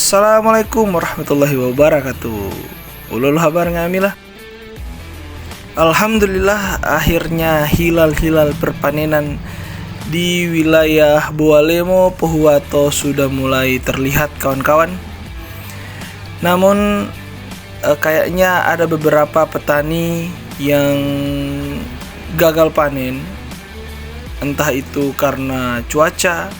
Assalamualaikum warahmatullahi wabarakatuh. Ulul habar ngamilah. Alhamdulillah akhirnya hilal-hilal perpanenan di wilayah Bualemo Pohuwato sudah mulai terlihat kawan-kawan. Namun kayaknya ada beberapa petani yang gagal panen. Entah itu karena cuaca,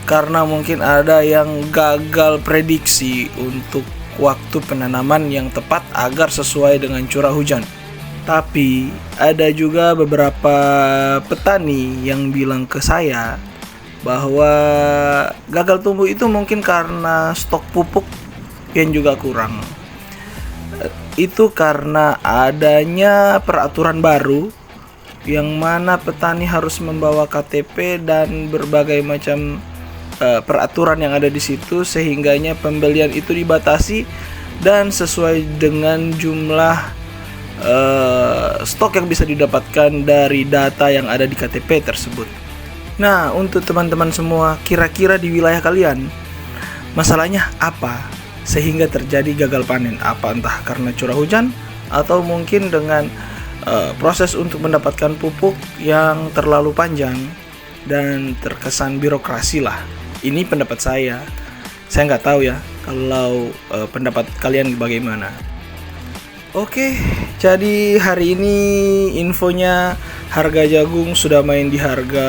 karena mungkin ada yang gagal prediksi untuk waktu penanaman yang tepat agar sesuai dengan curah hujan. Tapi ada juga beberapa petani yang bilang ke saya bahwa gagal tumbuh itu mungkin karena stok pupuk yang juga kurang. Itu karena adanya peraturan baru yang mana petani harus membawa KTP dan berbagai macam peraturan yang ada di situ, sehingganya pembelian itu dibatasi dan sesuai dengan jumlah stok yang bisa didapatkan dari data yang ada di KTP tersebut. Nah, untuk teman-teman semua, kira-kira di wilayah kalian masalahnya apa sehingga terjadi gagal panen? Apa entah karena curah hujan atau mungkin dengan proses untuk mendapatkan pupuk yang terlalu panjang dan terkesan birokrasi lah. Ini pendapat saya nggak tahu ya kalau pendapat kalian bagaimana. Oke, jadi hari ini infonya harga jagung sudah main di harga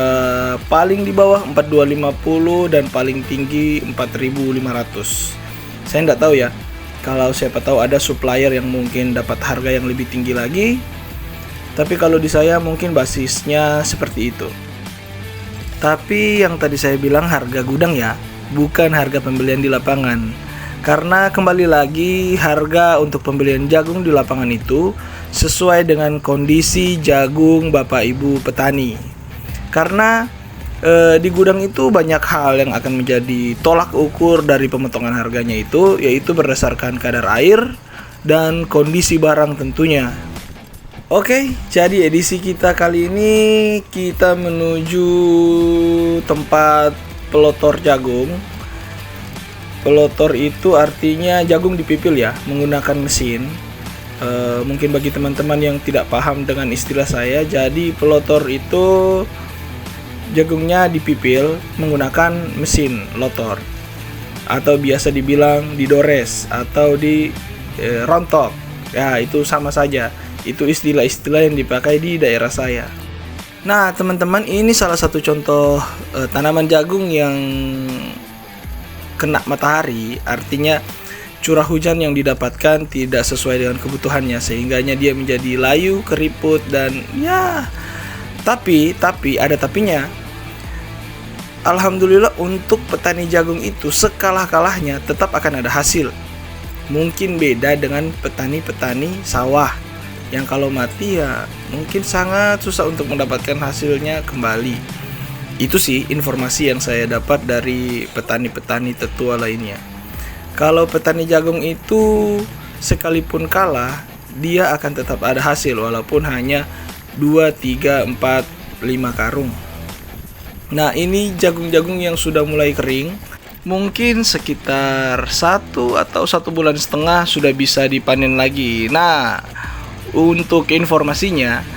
paling di bawah 4250 dan paling tinggi 4500. Saya nggak tahu ya, kalau siapa tahu ada supplier yang mungkin dapat harga yang lebih tinggi lagi. Tapi kalau di saya mungkin basisnya seperti itu. Tapi yang tadi saya bilang harga gudang ya, bukan harga pembelian di lapangan. Karena kembali lagi harga untuk pembelian jagung di lapangan itu sesuai dengan kondisi jagung Bapak Ibu petani. Karena di gudang itu banyak hal yang akan menjadi tolak ukur dari pemotongan harganya itu, yaitu berdasarkan kadar air dan kondisi barang tentunya. Oke, jadi edisi kita kali ini kita menuju tempat pelotor jagung. Pelotor itu artinya jagung dipipil ya, menggunakan mesin. Mungkin bagi teman-teman yang tidak paham dengan istilah saya, jadi pelotor itu jagungnya dipipil menggunakan mesin lotor, atau biasa dibilang didores atau di rontok. Ya, itu sama saja. Itu istilah-istilah yang dipakai di daerah saya. Nah, teman-teman, ini salah satu contoh tanaman jagung yang kena matahari. Artinya curah hujan yang didapatkan tidak sesuai dengan kebutuhannya, sehingganya dia menjadi layu, keriput, dan ya. Tapi ada tapinya. Alhamdulillah untuk petani jagung itu sekalah-kalahnya tetap akan ada hasil. Mungkin beda dengan petani-petani sawah yang kalau mati ya mungkin sangat susah untuk mendapatkan hasilnya kembali. Itu sih informasi yang saya dapat dari petani-petani tetua lainnya. Kalau petani jagung itu sekalipun kalah, dia akan tetap ada hasil walaupun hanya 2, 3, 4, 5 karung. Nah, ini jagung-jagung yang sudah mulai kering, mungkin sekitar 1 atau 1,5 bulan sudah bisa dipanen lagi. Nah, untuk informasinya,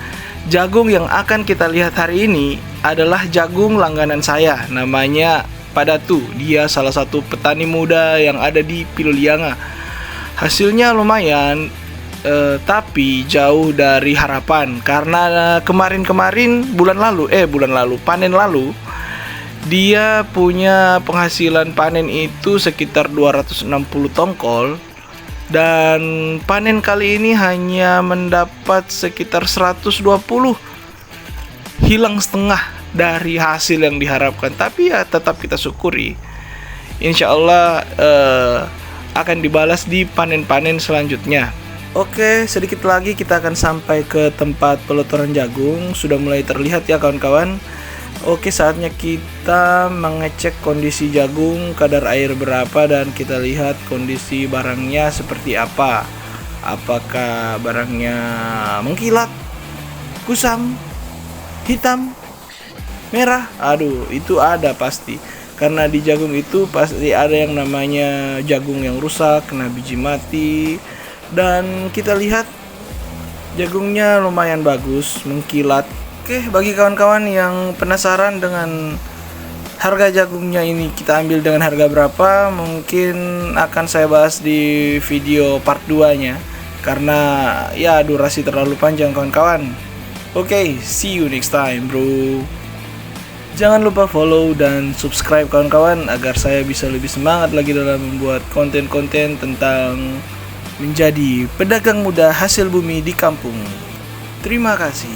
jagung yang akan kita lihat hari ini adalah jagung langganan saya. Namanya Pak Datu. Dia salah satu petani muda yang ada di Pilulianga. Hasilnya lumayan, tapi jauh dari harapan. Karena kemarin panen lalu, dia punya penghasilan panen itu sekitar 260 tongkol. Dan panen kali ini hanya mendapat sekitar 120, hilang setengah dari hasil yang diharapkan. Tapi ya tetap kita syukuri. Insya Allah akan dibalas di panen-panen selanjutnya. Oke, sedikit lagi kita akan sampai ke tempat pelotoran jagung. Sudah mulai terlihat ya kawan-kawan. Oke, saatnya kita mengecek kondisi jagung, kadar air berapa, dan kita lihat kondisi barangnya seperti apa. Apakah barangnya mengkilat, kusam, hitam, merah? Aduh, itu ada pasti. Karena di jagung itu pasti ada yang namanya jagung yang rusak, kena biji mati. Dan kita lihat jagungnya lumayan bagus, mengkilat. Oke, bagi kawan-kawan yang penasaran dengan harga jagungnya ini kita ambil dengan harga berapa, mungkin akan saya bahas di video part 2-nya. Karena ya durasi terlalu panjang kawan-kawan. Oke, see you next time bro. Jangan lupa follow dan subscribe kawan-kawan agar saya bisa lebih semangat lagi dalam membuat konten-konten tentang menjadi pedagang muda hasil bumi di kampung. Terima kasih.